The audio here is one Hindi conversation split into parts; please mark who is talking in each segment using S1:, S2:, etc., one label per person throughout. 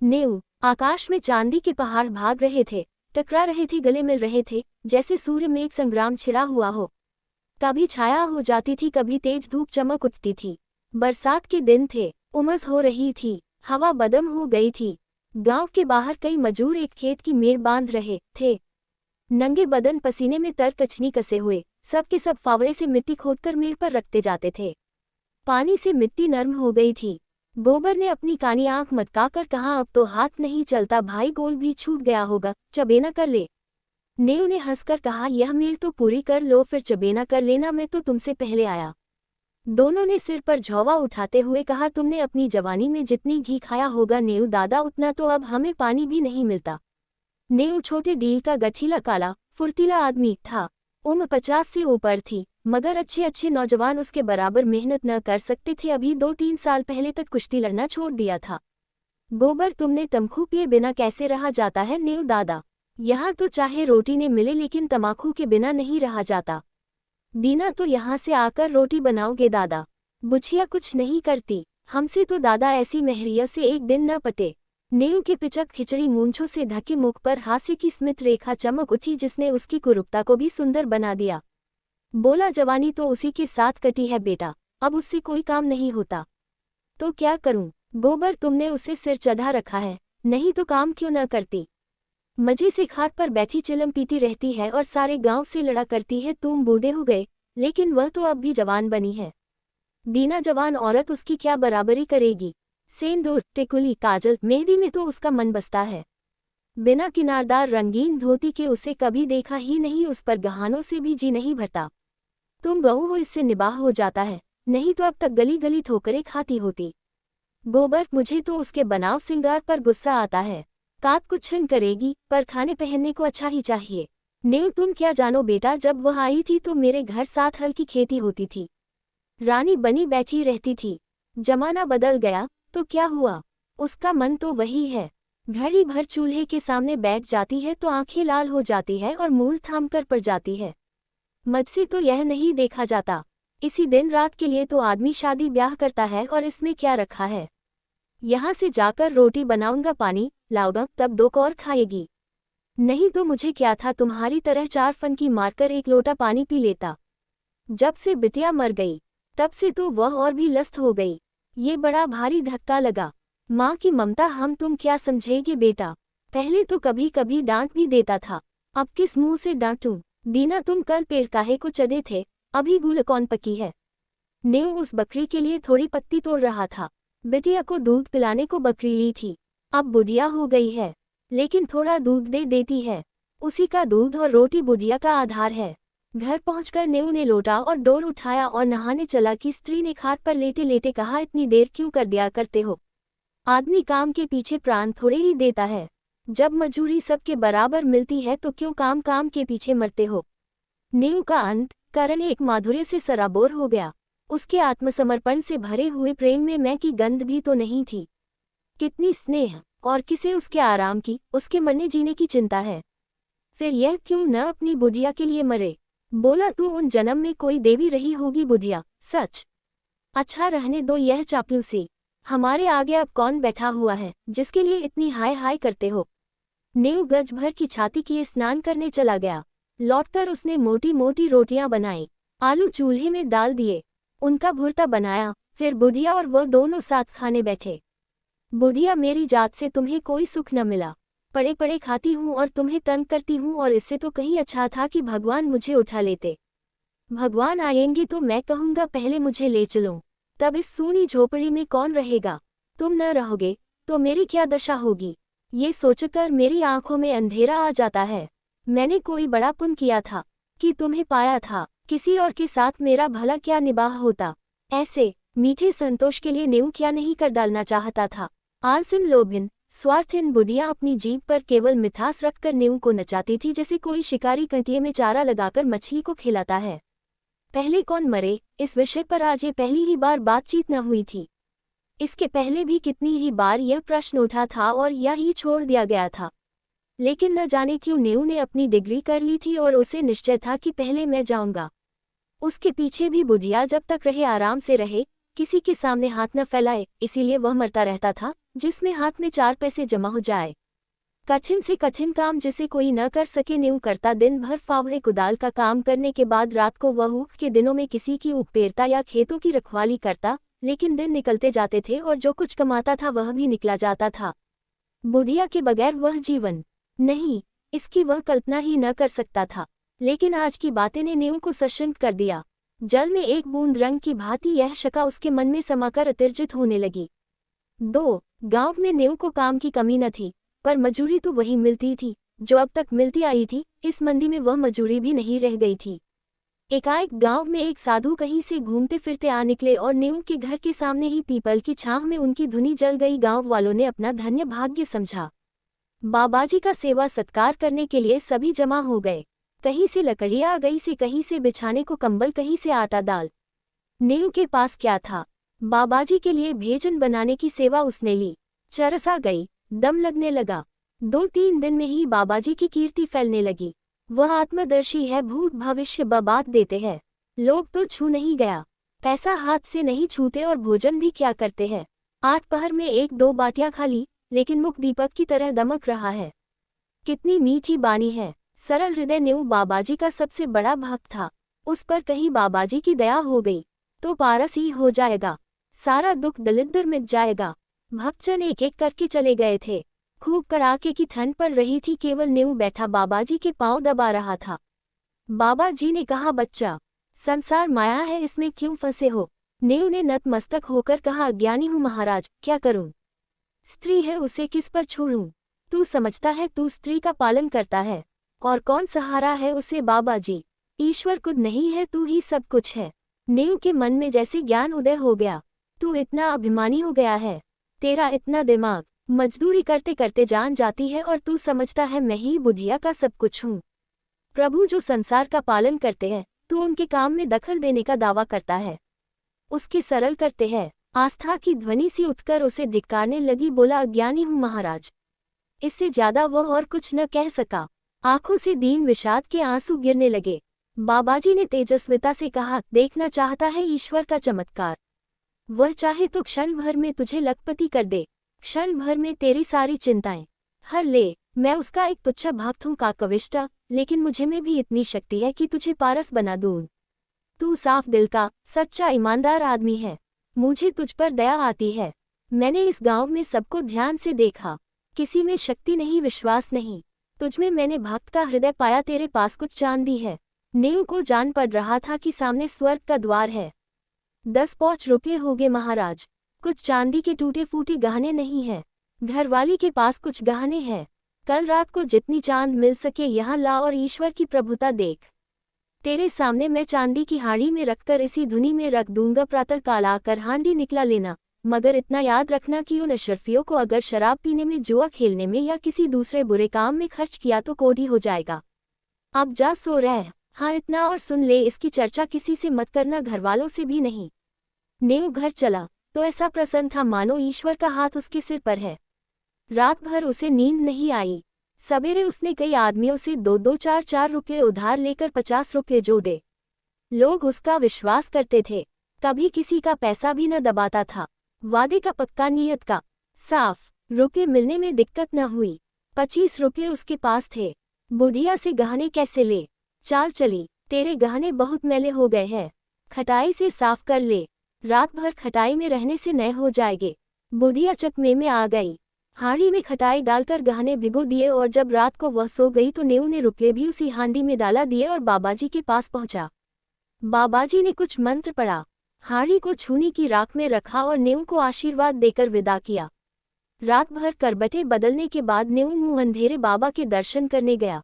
S1: नेऊ, आकाश में चांदी के पहाड़ भाग रहे थे, टकरा रहे थे, गले मिल रहे थे, जैसे सूर्य में एक संग्राम छिड़ा हुआ हो। कभी छाया हो जाती थी, कभी तेज धूप चमक उठती थी। बरसात के दिन थे, उमस हो रही थी, हवा बदम हो गई थी। गांव के बाहर कई मजूर एक खेत की मेड़ बांध रहे थे। नंगे बदन पसीने में तर कचनी कसे हुए, सब के सब फावड़े से मिट्टी खोदकर मेड़ पर रखते जाते थे। पानी से मिट्टी नर्म हो गई थी। गोबर ने अपनी कानी आंख मटकाकर कहा, अब तो हाथ नहीं चलता भाई, गोल भी छूट गया होगा, चबेना कर ले। नेऊ ने हंसकर कहा, यह मेड़ तो पूरी कर लो फिर चबेना कर लेना, मैं तो तुमसे पहले आया। दोनों ने सिर पर झौवा उठाते हुए कहा, तुमने अपनी जवानी में जितनी घी खाया होगा नेऊ दादा, उतना तो अब हमें पानी भी नहीं मिलता। नेऊ छोटे डील का गठीला काला फुर्तीला आदमी था। उम्र 50 से ऊपर थी, मगर अच्छे अच्छे नौजवान उसके बराबर मेहनत न कर सकते थे। अभी 2-3 साल पहले तक कुश्ती लड़ना छोड़ दिया था। गोबर, तुमने तम्बाकू पिए बिना कैसे रहा जाता है नेऊ दादा? यहाँ तो चाहे रोटी ने मिले लेकिन तम्बाकू के बिना नहीं रहा जाता। दीना, तो यहाँ से आकर रोटी बनाओगे दादा? बुझिया कुछ नहीं करती, हमसे तो दादा ऐसी महरिया से एक दिन न पटे। नेऊ के पिचक खिचड़ी मूंछों से ढके मुख पर हास्य की स्मित रेखा चमक उठी, जिसने उसकी कुरूपता को भी सुंदर बना दिया। बोला, जवानी तो उसी के साथ कटी है बेटा, अब उससे कोई काम नहीं होता। तो क्या करूं? गोबर, तुमने उसे सिर चढ़ा रखा है, नहीं तो काम क्यों न करती? मजे से खाट पर बैठी चिलम पीती रहती है और सारे गांव से लड़ा करती है। तुम बूढ़े हो गए, लेकिन वह तो अब भी जवान बनी है। दीना, जवान औरत उसकी क्या बराबरी करेगी? सेंदूर, टिकुली, काजल, मेहंदी में तो उसका मन बसता है। बिना किनारदार रंगीन धोती के उसे कभी देखा ही नहीं, उस पर गहानों से भी जी नहीं भरता। तुम बहू हो, इससे निबाह हो जाता है, नहीं तो अब तक गली गली ठोकरें खाती होती। गोबर, मुझे तो उसके बनाव सिंगार पर गुस्सा आता है। काक कुछन करेगी, पर खाने पहनने को अच्छा ही चाहिए। नेऊ, तुम क्या जानो बेटा, जब वह आई थी तो मेरे घर 7 हल की खेती होती थी, रानी बनी बैठी रहती थी। जमाना बदल गया तो क्या हुआ, उसका मन तो वही है। घड़ी भर चूल्हे के सामने बैठ जाती है तो आंखें लाल हो जाती है और मुंह थाम कर पड़ जाती है। मुझसे तो यह नहीं देखा जाता। इसी दिन रात के लिए तो आदमी शादी ब्याह करता है, और इसमें क्या रखा है? यहाँ से जाकर रोटी बनाऊंगा, पानी लाऊंगा, तब 2 कौर खाएगी। नहीं तो मुझे क्या था, तुम्हारी तरह 4 फनकी मारकर 1 लोटा पानी पी लेता। जब से बिटिया मर गई, तब से तो वह और भी लस्त हो गई। ये बड़ा भारी धक्का लगा। माँ की ममता हम तुम क्या समझेगे बेटा? पहले तो कभी कभी डांट भी देता था, अब किस मुंह से डांटूं? दीना, तुम कल पेड़ काहे को चढ़े थे, अभी गुल कौन पकी है? नेऊ उस बकरी के लिए थोड़ी पत्ती तोड़ रहा था। बिटिया को दूध पिलाने को बकरी ली थी, अब बुढ़िया हो गई है, लेकिन थोड़ा दूध दे देती है। उसी का दूध और रोटी बुढ़िया का आधार है। घर पहुंचकर नेऊ ने लोटा और डोर उठाया और नहाने चला कि स्त्री ने खाट पर लेटे लेटे कहा, इतनी देर क्यों कर दिया करते हो? आदमी काम के पीछे प्राण थोड़े ही देता है। जब मजूरी सबके बराबर मिलती है तो क्यों काम काम के पीछे मरते हो? नेऊ का अंत करण एक माधुर्य से सराबोर हो गया। उसके आत्मसमर्पण से भरे हुए प्रेम में मैं की गंध भी तो नहीं थी। कितनी स्नेह, और किसे उसके आराम की, उसके मरने जीने की चिंता है। फिर यह क्यों न अपनी बुढ़िया के लिए मरे? बोला, तू उन जन्म में कोई देवी रही होगी बुढ़िया, सच। अच्छा रहने दो यह चापलूसी, हमारे आगे अब कौन बैठा हुआ है जिसके लिए इतनी हाय हाय करते हो? नेऊ गज भर की छाती किए स्नान करने चला गया। लौटकर उसने मोटी मोटी रोटियां बनाई, आलू चूल्हे में डाल दिए, उनका भुर्ता बनाया, फिर बुढ़िया और वह दोनों साथ खाने बैठे। बुढ़िया, मेरी जात से तुम्हें कोई सुख न मिला, पड़े पड़े खाती हूँ और तुम्हें तंग करती हूँ, और इससे तो कहीं अच्छा था कि भगवान मुझे उठा लेते। भगवान आएंगे तो मैं कहूँगा पहले मुझे ले चलो, तब इस सूनी झोपड़ी में कौन रहेगा? तुम न रहोगे तो मेरी क्या दशा होगी? ये सोचकर मेरी आंखों में अंधेरा आ जाता है। मैंने कोई बड़ा पुण्य किया था कि तुम्हें पाया था, किसी और के साथ मेरा भला क्या निबाह होता? ऐसे मीठे संतोष के लिए नेऊ क्या नहीं कर डालना चाहता था। आलसिन, लोभिन, स्वार्थहीन बुढ़िया अपनी जीभ पर केवल मिठास रखकर नेऊ को नचाती थी, जैसे कोई शिकारी कंटिए में चारा लगाकर मछली को खिलाता है। पहले कौन मरे, इस विषय पर आज ये पहली ही बार बातचीत न हुई थी। इसके पहले भी कितनी ही बार यह प्रश्न उठा था और यह ही छोड़ दिया गया था। लेकिन न जाने क्यों नेऊ ने अपनी डिग्री कर ली थी और उसे निश्चय था कि पहले मैं जाऊंगा। उसके पीछे भी बुढ़िया जब तक रहे आराम से रहे, किसी के सामने हाथ न फैलाए, इसीलिए वह मरता रहता था, जिसमें हाथ में 4 पैसे जमा हो जाए। कठिन से कठिन काम जिसे कोई न कर सके नींव करता। दिन भर फावड़े कुदाल का काम करने के बाद रात को वह ऊख के दिनों में किसी की ऊख पेरता या खेतों की रखवाली करता, लेकिन दिन निकलते जाते थे और जो कुछ कमाता था वह भी निकला जाता था। बुढ़िया के बगैर वह जीवन नहीं, इसकी वह कल्पना ही न कर सकता था। लेकिन आज की बातें ने नींव को सशक्त कर दिया। जल में एक बूंद रंग की भांति यह शका उसके मन में समाकर उत्तेजित होने लगी। 2 गांव में नींव को काम की कमी न थी, पर मजूरी तो वही मिलती थी जो अब तक मिलती आई थी। इस मंदी में वह मजूरी भी नहीं रह गई थी। एकाएक गांव में एक साधु कहीं से घूमते फिरते आ निकले और नींव के घर के सामने ही पीपल की छांव में उनकी धुनी जल गई। गांव वालों ने अपना धन्य भाग्य समझा। बाबाजी का सेवा सत्कार करने के लिए सभी जमा हो गए। कहीं से लकड़ियां आ गई से कहीं से बिछाने को कंबल, कहीं से आटा दाल। नींव के पास क्या था? बाबाजी के लिए भोजन बनाने की सेवा उसने ली। चरस आ गई, दम लगने लगा। 2-3 दिन में ही बाबाजी की कीर्ति फैलने लगी। वह आत्मदर्शी है, भूत भविष्य बात देते हैं। लोग तो छू नहीं गया, पैसा हाथ से नहीं छूते और भोजन भी क्या करते हैं। 8 पहर में 1-2 बाटियां खा ली, लेकिन मुख दीपक की तरह दमक रहा है। कितनी मीठी बानी है। सरल हृदय नींव बाबाजी का सबसे बड़ा भक्त था। उस पर कहीं बाबाजी की दया हो गई तो पारस ही हो जाएगा, सारा दुख दलिद्र मिट जाएगा। भक्तजन एक एक करके चले गए थे। खूब कड़ाके की ठंड पड़ रही थी। केवल नींव बैठा बाबाजी के पांव दबा रहा था। बाबाजी ने कहा, बच्चा, संसार माया है, इसमें क्यों फंसे हो? नींव ने नतमस्तक होकर कहा, अज्ञानी हूँ महाराज, क्या करूं? स्त्री है, उसे किस पर छोड़ूं? तू समझता है तू स्त्री का पालन करता है, और कौन सहारा है उसे? बाबाजी, ईश्वर खुद नहीं है, तू ही सब कुछ है। नींव के मन में जैसे ज्ञान उदय हो गया। तू इतना अभिमानी हो गया है, तेरा इतना दिमाग, मजदूरी करते करते जान जाती है और तू समझता है मैं ही बुढ़िया का सब कुछ हूँ। प्रभु जो संसार का पालन करते हैं, तू उनके काम में दखल देने का दावा करता है। उसके सरल करते हैं। आस्था की ध्वनि सी उठकर उसे धिक्कारने लगी। बोला, अज्ञानी हूँ महाराज। इससे ज्यादा वह और कुछ न कह सका। आंखों से दीन विषाद के आंसू गिरने लगे। बाबाजी ने तेजस्विता से कहा, देखना चाहता है ईश्वर का चमत्कार? वह चाहे तो क्षण भर में तुझे लखपति कर दे, क्षण भर में तेरी सारी चिंताएं हर ले। मैं उसका एक तुच्छ भक्त हूँ काकविष्टा, लेकिन मुझे में भी इतनी शक्ति है कि तुझे पारस बना दूं। तू साफ दिल का सच्चा ईमानदार आदमी है, मुझे तुझ पर दया आती है। मैंने इस गांव में सबको ध्यान से देखा, किसी में शक्ति नहीं, विश्वास नहीं। तुझमें मैंने भक्त का हृदय पाया, तेरे पास कुछ चांदी है। नींव को जान पड़ रहा था कि सामने स्वर्ग का द्वार है। 10 पौच रुपये हो गए महाराज। कुछ चांदी के टूटे फूटे गहने नहीं है। घरवाली के पास कुछ गहने हैं। कल रात को जितनी चांद मिल सके यहाँ ला और ईश्वर की प्रभुता देख। तेरे सामने मैं चांदी की हांडी में रखकर इसी धुनी में रख दूंगा। प्रातः काल आकर हांडी निकला लेना, मगर इतना याद रखना कि उन अशरफियों को अगर शराब पीने में, जुआ खेलने में या किसी दूसरे बुरे काम में खर्च किया तो कोढ़ी हो जाएगा। अब जा सो रह। हाँ, इतना और सुन ले, इसकी चर्चा किसी से मत करना, घरवालों से भी नहीं। नींव घर चला तो ऐसा प्रसन्न था मानो ईश्वर का हाथ उसके सिर पर है। रात भर उसे नींद नहीं आई। सवेरे उसने कई आदमियों से 2-2, 4-4 रुपये उधार लेकर 50 रुपये जोड़े। लोग उसका विश्वास करते थे, कभी किसी का पैसा भी न दबाता था। वादे का पक्का, नियत का साफ। रुपये मिलने में दिक्कत न हुई। 25 रुपये उसके पास थे। बुढ़िया से गहने कैसे ले? चाल चली, तेरे गहने बहुत मैले हो गए हैं, खटाई से साफ कर ले। रात भर खटाई में रहने से नए हो जाएंगे। बुढ़िया चकमे में आ गई। हांडी में खटाई डालकर गहने भिगो दिए और जब रात को वह सो गई तो नींव ने रुपये भी उसी हांडी में डाला दिए और बाबाजी के पास पहुंचा। बाबाजी ने कुछ मंत्र पढ़ा, हांडी को छूनी की राख में रखा और नींव को आशीर्वाद देकर विदा किया। रात भर करबटे बदलने के बाद नींव मुंह अंधेरे बाबा के दर्शन करने गया,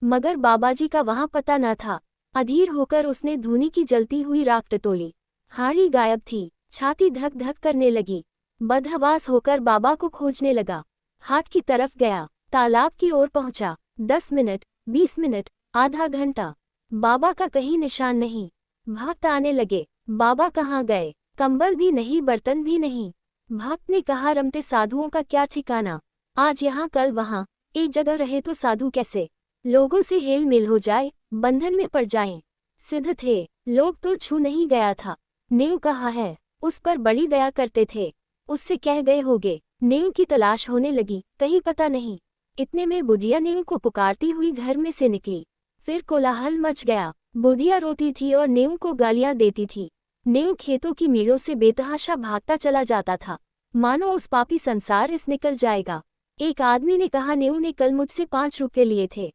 S1: मगर बाबाजी का वहां पता न था। अधीर होकर उसने धूनी की जलती हुई राख टटोली। हांडी गायब थी। छाती धक धक करने लगी। बदहवास होकर बाबा को खोजने लगा। हाट की तरफ गया, तालाब की ओर पहुंचा। 10 मिनट, 20 मिनट, आधा घंटा, बाबा का कहीं निशान नहीं। भक्त आने लगे, बाबा कहाँ गए? कंबल भी नहीं, बर्तन भी नहीं। भक्त ने कहा, रमते साधुओं का क्या ठिकाना, आज यहाँ कल वहाँ, एक जगह रहे तो साधु कैसे? लोगों से हेल मेल हो जाए, बंधन में पड़ जाएं। सिद्ध थे लोग तो छू नहीं गया था। नींव कहाँ है? उस पर बड़ी दया करते थे, उससे कह गए होगे। नीम की तलाश होने लगी, कहीं पता नहीं। इतने में बुढ़िया नीम को पुकारती हुई घर में से निकली। फिर कोलाहल मच गया। बुढ़िया रोती थी और नीम को गालियां देती थी। नीम खेतों की मीलों से बेतहाशा भागता चला जाता था, मानो उस पापी संसार इस निकल जाएगा। एक आदमी ने कहा, नीम ने कल मुझसे 5 रुपए लिए थे,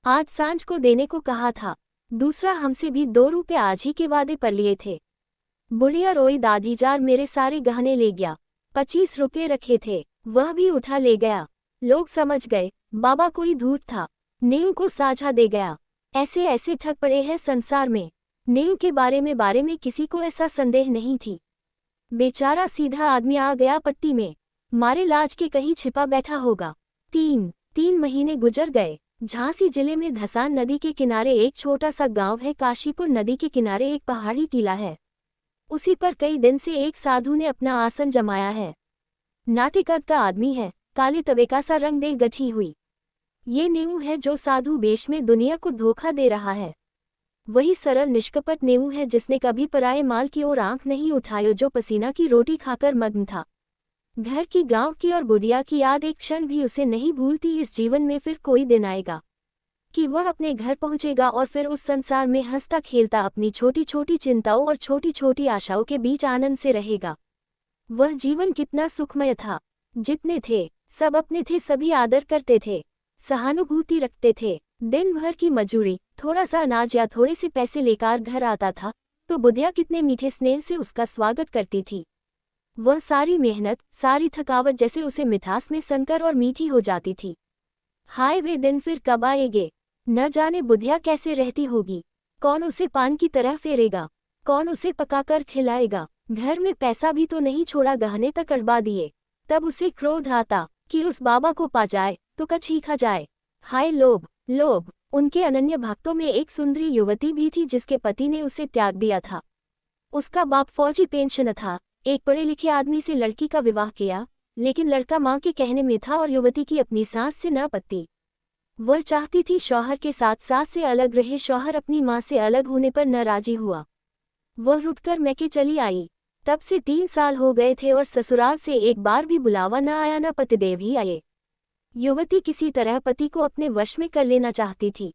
S1: आज सांझ को देने को कहा था। दूसरा, हमसे भी 2 रुपए आज ही के वादे पर लिए थे। बुढ़िया रोई, दादीजार मेरे सारे गहने ले गया, 25 रुपए रखे थे वह भी उठा ले गया। लोग समझ गए बाबा कोई धूर्त था, नीम को साझा दे गया। ऐसे ऐसे ठग पड़े हैं संसार में। नीम के बारे में किसी को ऐसा संदेह नहीं थी। बेचारा सीधा आदमी आ गया पट्टी में, मारे लाज के कहीं छिपा बैठा होगा। 3 महीने गुजर गए। झांसी जिले में धसान नदी के किनारे एक छोटा सा गांव है। काशीपुर नदी के किनारे एक पहाड़ी टीला है, उसी पर कई दिन से एक साधु ने अपना आसन जमाया है। नाटेकद का आदमी है, काले तवे का सा रंग दे गठी हुई। ये नींव है जो साधु वेश में दुनिया को धोखा दे रहा है। वही सरल निष्कपट नींव है जिसने कभी पराये माल की ओर आंख नहीं उठाई, जो पसीना की रोटी खाकर मग्न था। घर की, गांव की और बुढ़िया की याद एक क्षण भी उसे नहीं भूलती। इस जीवन में फिर कोई दिन आएगा कि वह अपने घर पहुंचेगा और फिर उस संसार में हंसता खेलता अपनी छोटी छोटी चिंताओं और छोटी छोटी आशाओं के बीच आनंद से रहेगा। वह जीवन कितना सुखमय था। जितने थे सब अपने थे, सभी आदर करते थे, सहानुभूति रखते थे। दिन भर की मजूरी, थोड़ा सा अनाज या थोड़े से पैसे लेकर घर आता था तो बुढ़िया कितने मीठे स्नेह से उसका स्वागत करती थी। वह सारी मेहनत, सारी थकावट जैसे उसे मिठास में सनकर और मीठी हो जाती थी। हाय वे दिन फिर कब आएंगे। न जाने बुढ़िया कैसे रहती होगी। कौन उसे पान की तरह फेरेगा, कौन उसे पकाकर खिलाएगा। घर में पैसा भी तो नहीं छोड़ा, गहने तक अड़बा दिए। तब उसे क्रोध आता कि उस बाबा को पा जाए तो कछी खा जाए। हाय लोभ, लोभ। उनके अनन्य भक्तों में एक सुंदरी युवती भी थी जिसके पति ने उसे त्याग दिया था। उसका बाप फौजी पेंशनर था। एक पढ़े लिखे आदमी से लड़की का विवाह किया, लेकिन लड़का मां के कहने में था और युवती की अपनी सास से न पत्ती। वह चाहती थी शौहर के साथ सास से अलग रहे। शौहर अपनी मां से अलग होने पर न राजी हुआ। वह रुठकर मैके चली आई। तब से 3 साल हो गए थे और ससुराल से एक बार भी बुलावा न आया, न पतिदेव ही आए। युवती किसी तरह पति को अपने वश में कर लेना चाहती थी।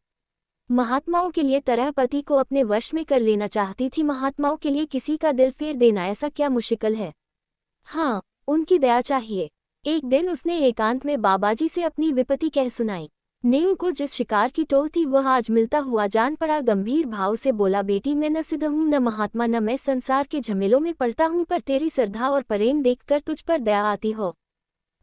S1: महात्माओं के लिए तरह पति को अपने वश में कर लेना चाहती थी। महात्माओं के लिए किसी का दिल फेर देना ऐसा क्या मुश्किल है। हाँ, उनकी दया चाहिए। एक दिन उसने एकांत में बाबाजी से अपनी विपत्ति कह सुनाई। नीम को जिस शिकार की टोह थी वह आज मिलता हुआ जान पड़ा। गंभीर भाव से बोला, बेटी मैं न सिद्ध हूँ, न महात्मा, न मैं संसार के झमेलों में पड़ता हूँ, पर तेरी श्रद्धा और प्रेम देखकर तुझ पर दया आती हो।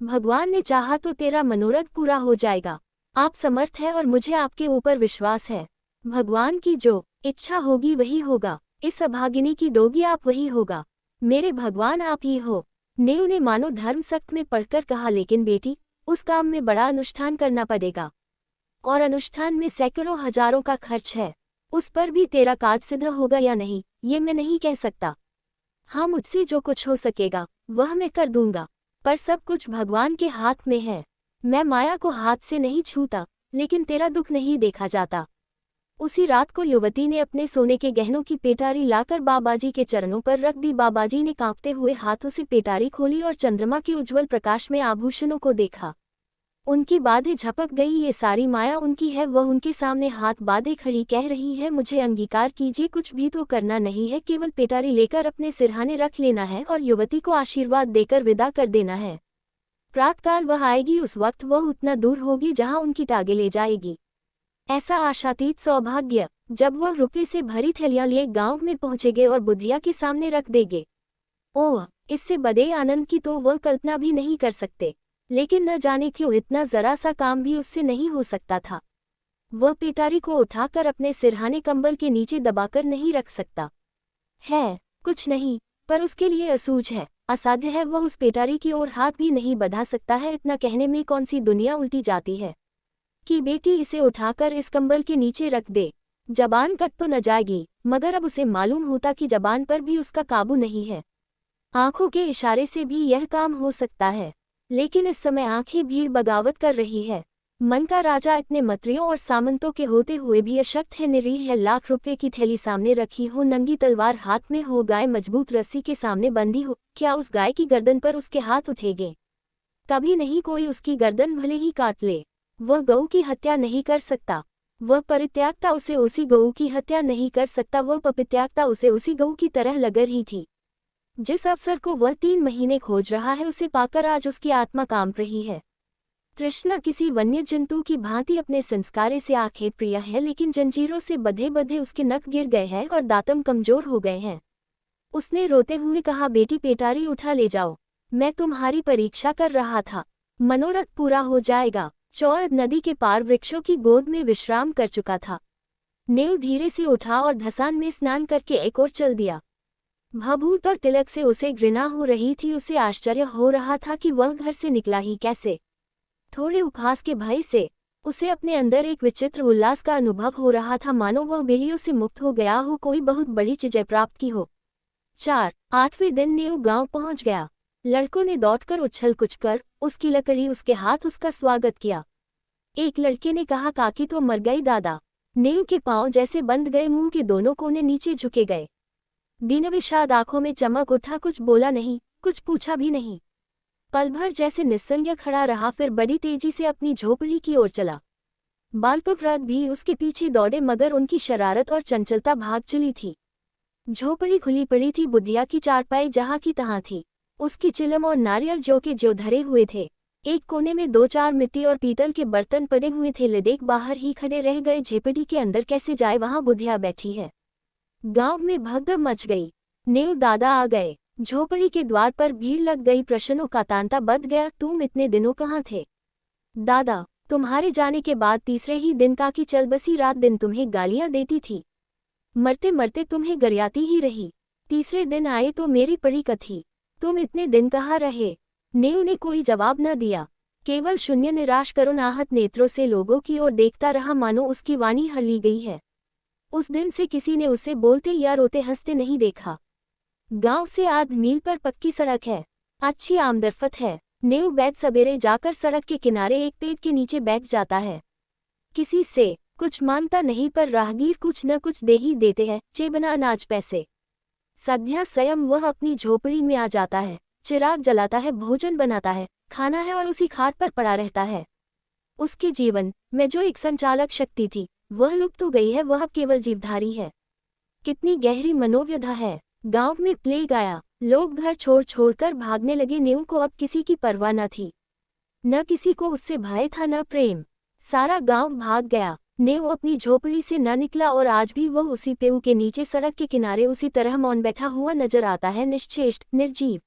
S1: भगवान ने चाहा तो तेरा मनोरथ पूरा हो जाएगा। आप समर्थ है और मुझे आपके ऊपर विश्वास है। भगवान की जो इच्छा होगी वही होगा। इस अभागिनी की डोगी आप वही होगा। मेरे भगवान आप ही हो। नीव ने मानो धर्म सख्त में पढ़कर कहा, लेकिन बेटी उस काम में बड़ा अनुष्ठान करना पड़ेगा और अनुष्ठान में सैकड़ों हजारों का खर्च है। उस पर भी तेरा काज सिद्ध होगा या नहीं ये मैं नहीं कह सकता। हाँ, मुझसे जो कुछ हो सकेगा वह मैं कर दूंगा, पर सब कुछ भगवान के हाथ में है। मैं माया को हाथ से नहीं छूता, लेकिन तेरा दुख नहीं देखा जाता। उसी रात को युवती ने अपने सोने के गहनों की पेटारी लाकर बाबाजी के चरणों पर रख दी। बाबाजी ने कांपते हुए हाथों से पेटारी खोली और चंद्रमा के उज्जवल प्रकाश में आभूषणों को देखा। उनकी बाधे झपक गई। ये सारी माया उनकी है। वह उनके सामने हाथ बांधे खड़ी कह रही है, मुझे अंगीकार कीजिए, कुछ भी तो करना नहीं है, केवल पेटारी लेकर अपने सिरहाने रख लेना है और युवती को आशीर्वाद देकर विदा कर देना है। प्रातःकाल वह आएगी, उस वक्त वह उतना दूर होगी जहां उनकी टांगे ले जाएगी। ऐसा आशातीत सौभाग्य जब वह रुपये से भरी थैलियां लिए गांव में पहुंचेंगे और बुढ़िया के सामने रख देंगे। ओह, इससे बड़े आनंद की तो वह कल्पना भी नहीं कर सकते। लेकिन न जाने क्यों इतना जरा सा काम भी उससे नहीं हो सकता था। वह पेटारी को उठाकर अपने सिरहाने कंबल के नीचे दबाकर नहीं रख सकता है। कुछ नहीं, पर उसके लिए असूझ है, असाध्य है। वह उस पेटारी की ओर हाथ भी नहीं बढ़ा सकता है। इतना कहने में कौन सी दुनिया उल्टी जाती है कि बेटी इसे उठाकर इस कंबल के नीचे रख दे। जबान कट तो न जाएगी, मगर अब उसे मालूम होता कि जबान पर भी उसका काबू नहीं है। आंखों के इशारे से भी यह काम हो सकता है, लेकिन इस समय आंखें भीड़ बगावत कर रही है। मन का राजा इतने मंत्रियों और सामंतों के होते हुए भी अशक्त है, निरीह है। लाख रुपए की थैली सामने रखी हो, नंगी तलवार हाथ में हो, गाय मजबूत रस्सी के सामने बंधी हो, क्या उस गाय की गर्दन पर उसके हाथ उठेंगे? कभी नहीं कोई उसकी गर्दन भले ही काट ले, वह गऊ की हत्या नहीं कर सकता। वह परित्यागता उसे उसी गऊ की हत्या नहीं कर सकता। वह परित्यागता उसे उसी गऊ की तरह लग रही थी। जिस अवसर को वह 3 महीने खोज रहा है उसे पाकर आज उसकी आत्मा कांप रही है। तृष्णा किसी वन्य जंतु की भांति अपने संस्कारे से आखे प्रिय है, लेकिन जंजीरों से बंधे बंधे उसके नख गिर गए हैं और दांतम कमजोर हो गए हैं। उसने रोते हुए कहा, बेटी पेटारी उठा ले जाओ, मैं तुम्हारी परीक्षा कर रहा था, मनोरथ पूरा हो जाएगा। चौर नदी के पार वृक्षों की गोद में विश्राम कर चुका था। नेव धीरे से उठा और धसान में स्नान करके एक ओर चल दिया। भभूत और तिलक से उसे घृणा हो रही थी। उसे आश्चर्य हो रहा था कि वह घर से निकला ही कैसे। थोड़े उपहास के भय से उसे अपने अंदर एक विचित्र उल्लास का अनुभव हो रहा था, मानो वह बेड़ियों से मुक्त हो गया हो, कोई बहुत बड़ी चीज प्राप्त की हो। 8वें दिन नेव गांव पहुंच गया। लड़कों ने दौड़कर उछल कुचकर उसकी लकड़ी उसके हाथ उसका स्वागत किया। एक लड़के ने कहा, काकी तो मर गई दादा। नेव के पांव जैसे बंद गए, मुंह के दोनों कोने नीचे झुके गए। दीनविषाद आंखों में चमक उठा, कुछ बोला नहीं, कुछ पूछा भी नहीं। पल भर जैसे निस्संग खड़ा रहा, फिर बड़ी तेजी से अपनी झोपड़ी की ओर चला। बालपुक भी उसके पीछे दौड़े, मगर उनकी शरारत और चंचलता भाग चली थी। झोपड़ी खुली पड़ी थी, बुधिया की चारपाई जहां की तहां थी, उसकी चिलम और नारियल जो के जो धरे हुए थे। एक कोने में 2-4 मिट्टी और पीतल के बर्तन पड़े हुए थे। लड़के बाहर ही खड़े रह गए, झोपड़ी के अंदर कैसे जाए, वहां बुधिया बैठी है। गांव में भगदड़ मच गई। नेव दादा आ गए। झोपड़ी के द्वार पर भीड़ लग गई। प्रश्नों का तांता बंध गया, तुम इतने दिनों कहाँ थे दादा? तुम्हारे जाने के बाद तीसरे ही दिन काकी चल बसी, रात दिन तुम्हें गालियां देती थी, मरते मरते तुम्हें गरियाती ही रही। तीसरे दिन आए तो मेरी पड़ी कथी, तुम इतने दिन कहाँ रहे? नेव ने कोई जवाब न दिया, केवल शून्य निराश करुण आहत नेत्रों से लोगों की ओर देखता रहा, मानो उसकी वाणी हली गई है। उस दिन से किसी ने उसे बोलते या रोते हंसते नहीं देखा। गांव से आध मील पर पक्की सड़क है, अच्छी आमदरफत है। नेव बैठ सवेरे जाकर सड़क के किनारे एक पेड़ के नीचे बैठ जाता है। किसी से कुछ मांगता नहीं, पर राहगीर कुछ न कुछ दे ही देते हैं, चेबना अनाज पैसे। संध्या स्वयं वह अपनी झोपड़ी में आ जाता है, चिराग जलाता है, भोजन बनाता है, खाना है और उसी खाट पर पड़ा रहता है। उसके जीवन में जो एक संचालक शक्ति थी वह लुप्त हो गई है, वह अब केवल जीवधारी है। कितनी गहरी मनोव्यथा है। गांव में प्लेग आया, लोग घर छोड़ छोड़कर भागने लगे। नेव को अब किसी की परवाह न थी, न किसी को उससे भय था न प्रेम। सारा गांव भाग गया। नेव अपनी झोपड़ी से न निकला और आज भी वह उसी पेड़ के नीचे सड़क के किनारे उसी तरह मौन बैठा हुआ नजर आता है, निश्चेष्ट, निर्जीव।